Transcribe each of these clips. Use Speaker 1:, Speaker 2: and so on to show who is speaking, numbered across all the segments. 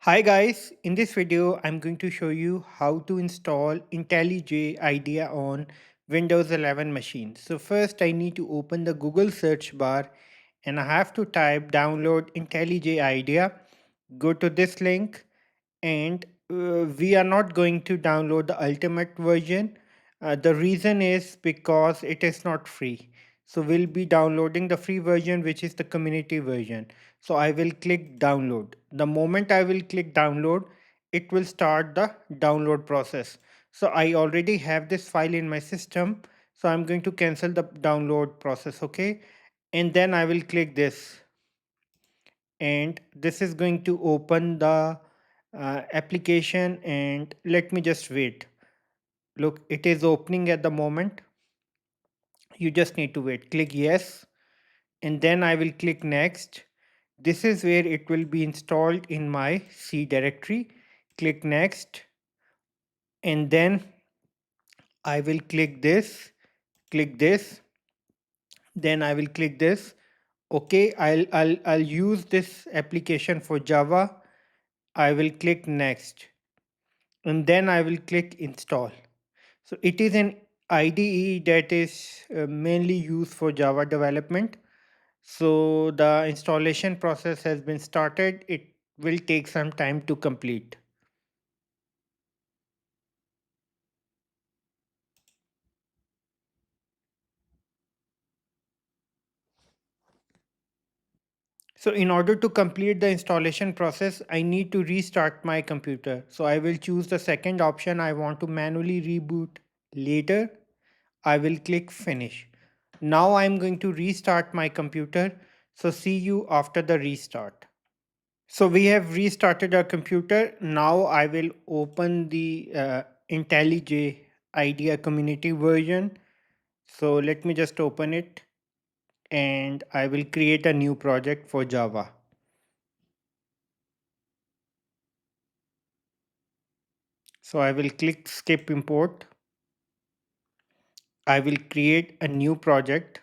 Speaker 1: Hi guys, in this video I'm going to show you how to install IntelliJ IDEA on Windows 11 machine. So first I need to open the Google search bar and I have to type download IntelliJ IDEA. Go to this link and we are not going to download the ultimate version. The reason is because it is not free. So we'll be downloading the free version, which is the community version. So I will click download. The moment I will click download, it will start the download process. So I already have this file in my system. So I'm going to cancel the download process. Okay. And then I will click this and this is going to open the application, and let me just wait. Look, it is opening at the moment. You just need to wait. Click yes, and then I will click next. This is where it will be installed in my C directory. Click next, and then I will click this, then I will click this. Okay, I'll use this application for Java. I will click next, and then I will click install. So it is an IDE that is mainly used for Java development. So the installation process has been started. It will take some time to complete. So in order to complete the installation process, I need to restart my computer. So I will choose the second option. I want to manually reboot later. I will click finish. Now I'm going to restart my computer. So see you after the restart. So we have restarted our computer. Now I will open the IntelliJ IDEA community version. So let me just open it and I will create a new project for Java. So I will click skip import. I will create a new project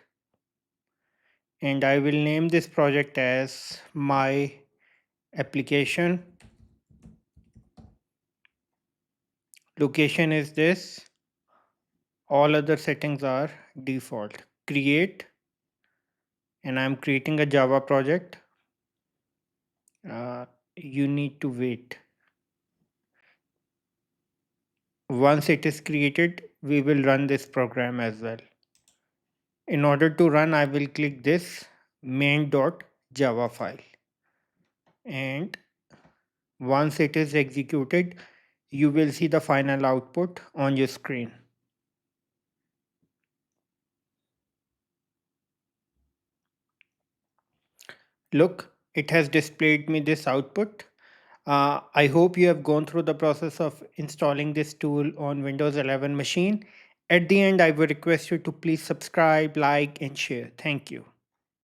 Speaker 1: and I will name this project as my application. Location is this. All other settings are default. Create, and I'm creating a Java project. You need to wait. Once it is created, we will run this program as well. In order to run, I will click this main.java file. And once it is executed, you will see the final output on your screen. Look, it has displayed me this output. I hope you have gone through the process of installing this tool on Windows 11 machine. At the end, I would request you to please subscribe, like, and share. Thank you.